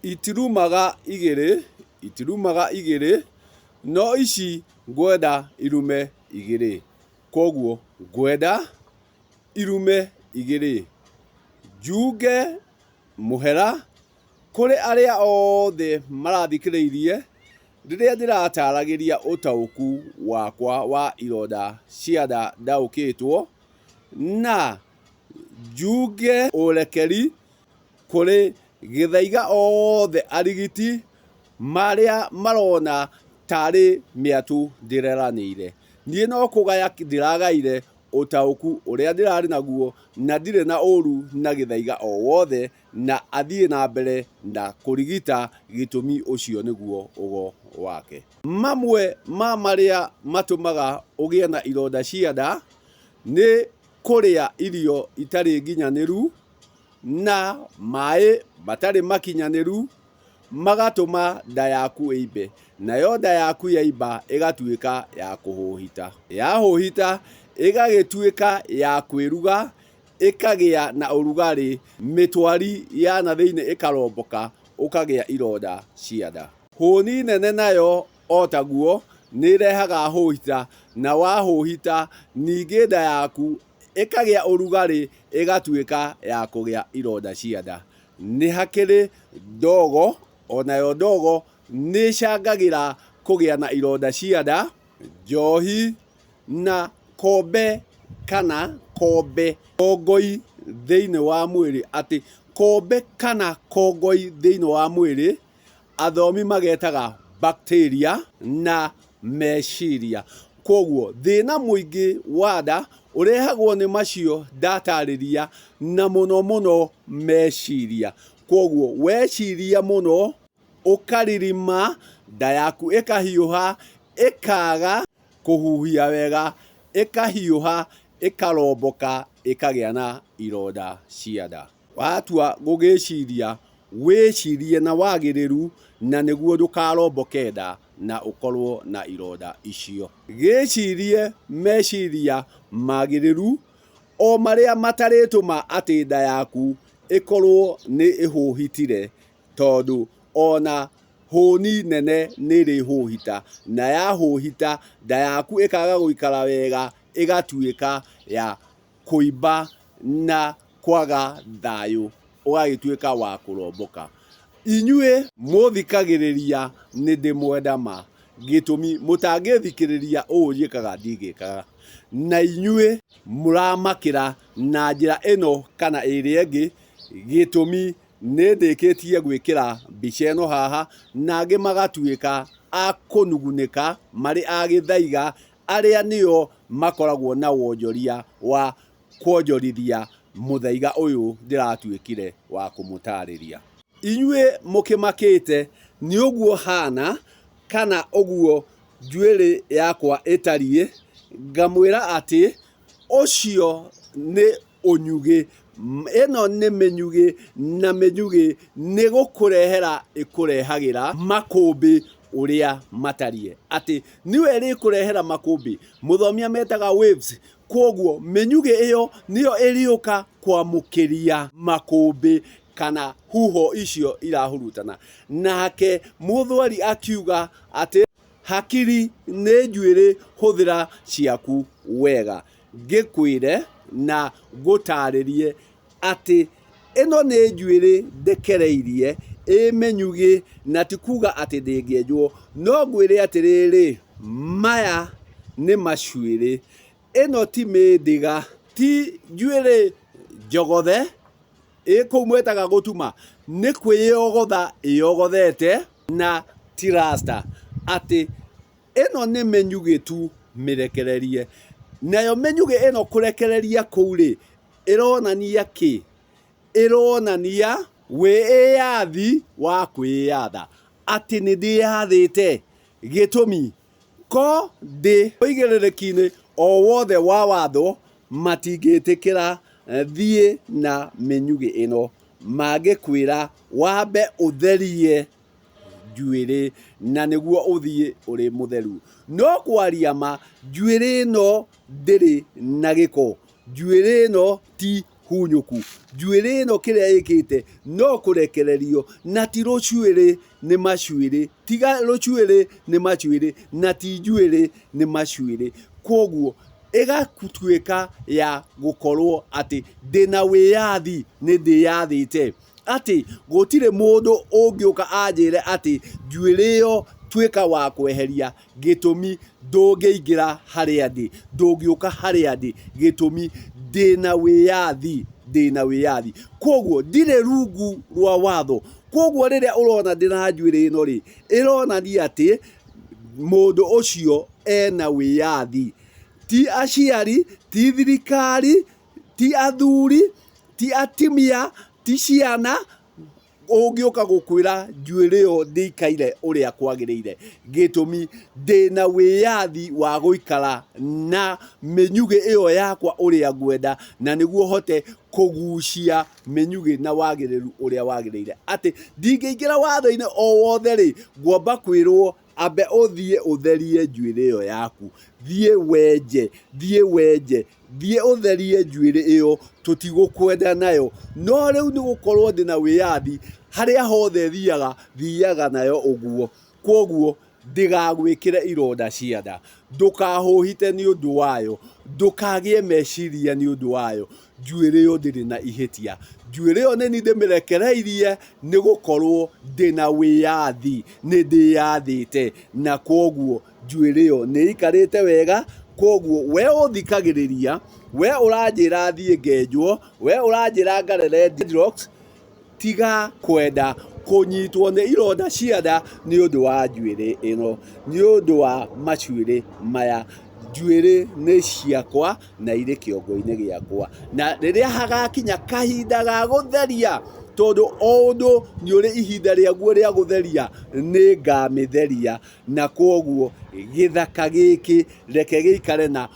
itirumaga igĩrĩ no ici ngwenda irume igĩrĩ, koguo ngwenda irume igĩrĩ. Njunge mũhera kũrĩ arĩa othe marathikĩrĩirie rĩrĩa ndĩrataragĩria ũtaũku wakwa wa ironda cia nda ndaũkĩtwo, na njunge ũrekeri kũrĩ gĩthaiga othe arigiti marĩa marona tarĩ mĩatũ ndĩreranĩire. Niĩ no kũgaya ndĩragaire ũtaũku ũrĩa ndĩrarĩ naguo, na ndirĩ na ũru na gĩthaiga o wothe, na athiĩ na mbere na kũrigita gĩtũmi ũcio nĩguo ũgo wake. Mamwe ma marĩa matũmaga ũgĩe na ironda cia nda nĩ kũrĩa irio itarĩ nginyanĩru na maĩ matarĩ makinyanĩru magatũma nda yaku ĩimbe, nayo nda yaku yaimba ĩgatuĩka ya kũhũhita, yahũhita ĩgagĩtuĩka ya kwĩruga, ĩkagĩa na ũrugarĩ, mĩtwari ya na thĩinĩ ĩkaromboka, ũkagĩa ironda cia nda. Hũni nene nayo o taguo nĩ ĩrehaga hũhita, na wahũhita ningĩ nda yaku ĩkagĩa ũrugarĩ, ĩgatuĩka ya kũgĩa ironda cia nda. Nĩ hakĩrĩ ndogo, onayo ndogo nĩ ĩcangagĩra kũgĩa na ironda cia nda. Njohi na kombe kana kongoi thĩinĩ wa mwĩrĩ, atĩ kombe kana kongoi thĩinĩ wa mwĩrĩ athomi magetaga bacteria na meciria. Koguo thĩna mũingĩ wa nda ũrehagwo nĩ macio ndatarĩria, na mũno mũno meciria. Koguo weciria mũno ũkaririma, nda yaku ĩkahiũha, ĩkaga kũhuhia wega, ĩkahiũha, ĩkaromboka, ĩkagĩa na ironda cia nda. Watua gũgĩciria wĩcirie na wagĩrĩru, na nĩguo ndũkaromboke nda na ũkorwo na ironda icio. Gĩcirie meciria magĩrĩru o marĩa matarĩtũma atĩ nda yaku ĩkorwo nĩ ĩhũhitire, tondũ ona hũni nene nĩ ĩrĩhũhita, na yahũhita nda yaku ĩkaga gũikara wega, ĩgatuĩka ya kũimba na kwaga thayũ, ũgagĩtuĩka wa kũromboka. Inyuĩ mũthikagĩrĩria nĩ ndĩmwenda ma, gĩtũmi mũtangĩthikĩrĩria ũũ njĩkaga ndigĩkaga, na inyuĩ mũramakĩra na njĩra ĩno kana ĩrĩa ĩngĩ, gĩtũmi nĩ ndĩkĩtie gwĩkĩra mbica ĩno haha, nangĩ magatuĩka a kũnugunĩka marĩ a gĩthaiga, arĩa nĩo makoragwo na wonjoria wa kwonjorithia mũthaiga ũyũ ndĩratuĩkire wa kũmũtarĩria. Inyuĩ mũkĩmakĩte nĩ ũguo hana kana ũguo njuĩrĩ yakwa ĩtariĩ, ngamwĩra atĩ ũcio nĩ ũnyugĩ. Ĩno nĩ mĩnyugĩ, na mĩnyugĩ nĩ gũkũrehera ĩkũrehagĩra makũmbĩ ũrĩa matariĩ, atĩ nĩwe ĩrĩkũrehera makũmbĩ, mũthomia metaga waves. Koguo mĩnyugĩ ĩyo nĩyo ĩrĩũka kwamũkĩria makũmbĩ kana huho icio irahurutana. Nake mũthwari akiuga atĩ hakiri nĩ njuĩrĩ, hũthĩra ciaku wega. Ngĩkwĩre na ngũtarĩrie atĩ ĩno nĩ njuĩrĩ ndekereirie mĩnyugĩ, na ti kuga atĩ ndĩngĩenjwo, no ngwĩre atĩrĩrĩ, maya nĩ macuĩrĩ, ĩno ti mĩndĩga, ti njuĩrĩ njogothe, kũu mwetaga gũtuma, nĩ kwĩyogotha ĩyogothete, na ti rasta, atĩ ĩno nĩ mĩnyugĩ tu mĩrekererie. Nayo mĩnyugĩ ĩno kũrekereria kũu rĩ, ĩronania kĩ? Ĩronania wĩyathi wa kwĩyatha, atĩ nĩ ndĩyathĩte. Gĩtũmi ko ndĩ ũigĩrĩrĩki-inĩ o wothe wa watho, matingĩtĩkĩra thiĩ na mĩnyugĩ ĩno, mangĩkwĩra wambe ũtherie njuĩrĩ, na nĩguo ũthiĩ ũrĩ mũtheru. No kwaria ma, njuĩrĩ ĩno ndĩrĩ na gĩko, njuĩrĩ ĩno ti hunyuku njuĩrĩ ĩno kĩrĩa ĩkĩte no kũrekererio na ti rũcuĩrĩ nĩ macuĩrĩ tiga rũcuĩrĩ nĩ macuĩrĩ na ti njuĩrĩ nĩ macuĩrĩ koguo ĩgatuĩka ya gũkorwo atĩ ndĩna wĩyathi nĩ ndĩyathĩte atĩ gũtirĩ mũndũ ũngĩũka anjĩre atĩ njuĩrĩ ĩyo tuĩka wa kweheria gĩtũmi ndũngĩingĩra harĩa ndĩ ndũngĩũka harĩa ndĩ gĩtũmi ndĩna wĩyathi koguo ndirĩ rungu rwa watho koguo rĩrĩa ũrona ndĩna njuĩrĩ ĩno rĩ ĩronania atĩ mũndũ ũcio ena wĩyathi ti aciari ti thirikari ti athuri ti atimia ti ciana ũngĩũka gũkwĩra njuĩrĩ ĩyo ndĩikaire ũrĩa kwagĩrĩire gĩtũmi ndĩna wĩyathi wa gũikara na mĩnyugĩ ĩyo yakwa ũrĩa ngwenda na nĩguo hote kũgucia mĩnyugĩ na wagĩrĩru ũrĩa wagĩrĩire atĩ ndingĩingĩra watho-inĩ o wothe rĩ ngwamba kwĩrwo ambe ũthiĩ ũtherie njuĩrĩ ĩyo yaku thiĩ ũtherie njuĩrĩ ĩyo tũtigũkwenda nayo no rĩu nĩ gũkorwo ndĩna wĩyathi harĩa hothe thiaga nayo ũguo koguo ndĩgagwĩkĩre ironda cia nda ndũkahũhite nĩ ũndũ wayo ndũkagĩe meciria nĩ ũndũ wayo njuĩrĩ ĩyo ndĩrĩ na ihĩtia njuĩrĩ ĩyo nĩ niĩ ndĩmĩrekereirie nĩ gũkorwo ndĩna wĩyathi nĩ ndĩyathĩte na koguo njuĩrĩ ĩyo nĩ ikarĩte wega koguo we ũthikagĩrĩria we ũranjĩra thiĩ ngenjwo we ũranjĩra ngarere dreadlocks tiga kwenda kũnyitwo nĩ ironda cia nda nĩ ũndũ wa njuĩrĩ ĩno nĩ ũndũ wa macuĩrĩ maya njuĩrĩ nĩ ciakwa na irĩ kĩongo-inĩ gĩakwa na rĩrĩa hagakinya kahinda ga gũtheria tondũ o ũndũ nĩ ũrĩ ihinda rĩaguo rĩa gũtheria nĩ ngamĩtheria na koguo gĩthaka gĩkĩ reke gĩikare na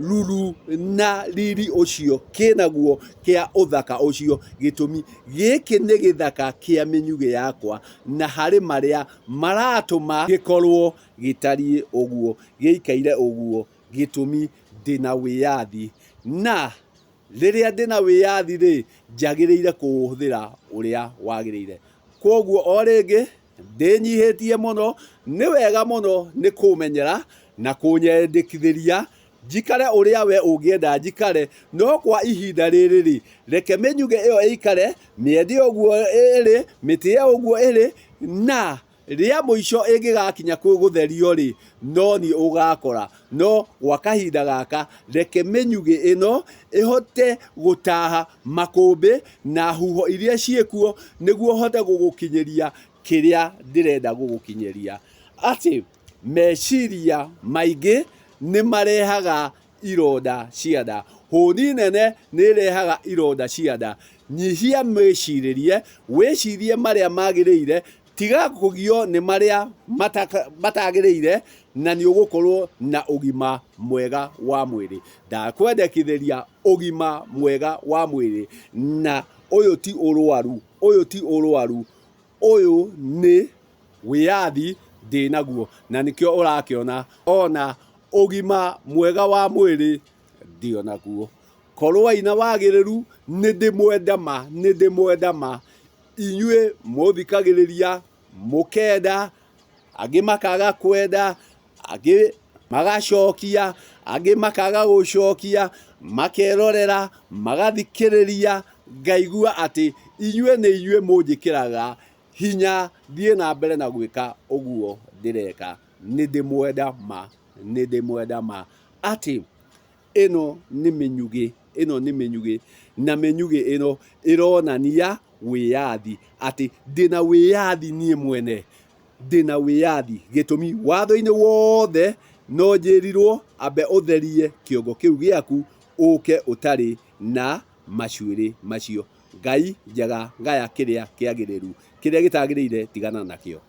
ruru na riri ũcio kĩnaguo kĩa ũthaka ũcio gĩtũmi gĩkĩ nĩ gĩthaka kĩa mĩnyugĩ yakwa na harĩ marĩa maratũma gĩkorwo gĩtariĩ ũguo gĩikaire ũguo gĩtũmi ndĩna wĩyathi na rĩrĩa ndĩna wĩyathi rĩ njagĩrĩire kũũhũthĩra ũrĩa wagĩrĩire koguo o rĩngĩ ndĩnyihĩtie mũno nĩ wega mũno nĩ kũmenyera na kũnyendekithĩria njikare ũrĩa we ũngĩenda njikare no kwa ihinda rĩrĩ rĩ reke mĩnyugĩ ĩyo ĩikare mĩende ũguo ĩrĩ mĩtĩ ĩyo ũguo ĩrĩ na rĩa mũico ĩngĩgakinya gũtherio rĩ no nĩ ũgakora no gwa kahinda gaka reke mĩnyugĩ ĩno ĩhote gũtaha makũmbĩ na huho iria ciĩkuo nĩguo hote gũgũkinyĩria kĩrĩa ndĩrenda gũgũkinyĩria atĩ meciria maingĩ nĩ marehaga ironda cia nda hũni nene nĩ irehaga ironda cia nda nyihia mĩcirĩrie wĩcirie marĩa magĩrĩire tiga kũgio nĩ marĩa matagĩrĩire na nĩ ũgũkorwo na ũgima mwega wa mwĩrĩ ndakwendekithĩria ũgima mwega wa mwĩrĩ na ũyũ ti ũrwaru ũyũ nĩ wĩyathi ndĩnaguo na nĩkĩo ũrakĩona ona ũgima mwega wa mwĩrĩ ndionaguo korwo ina wagĩrĩru nĩ ndĩmwenda ma inyuĩ mũthikagĩrĩria mũkenda angĩ makaga kwenda angĩ magacokia angĩ makaga gũcokia makerorera magathikĩrĩria ngaigua atĩ inyuĩ nĩ inyuĩ mũnjĩkĩraga hinya thiĩ na mbere na gwĩka ũguo ndĩreka nĩ ndĩmwenda ma atĩ ĩno nĩ mĩnyugĩ na mĩnyugĩ ĩno ĩronania wĩyathi atĩ ndĩna wĩyathi niĩ mwene ndĩna wĩyathi gĩtũmi watho-inĩ wothe no njĩrirwo ambe ũtherie kĩongo kĩu gĩaku ũke ũtarĩ na macuĩrĩ macio Ngai njaga ngaya kĩrĩa kĩagĩrĩru kĩrĩa gĩtagĩrĩire tigana nakĩo.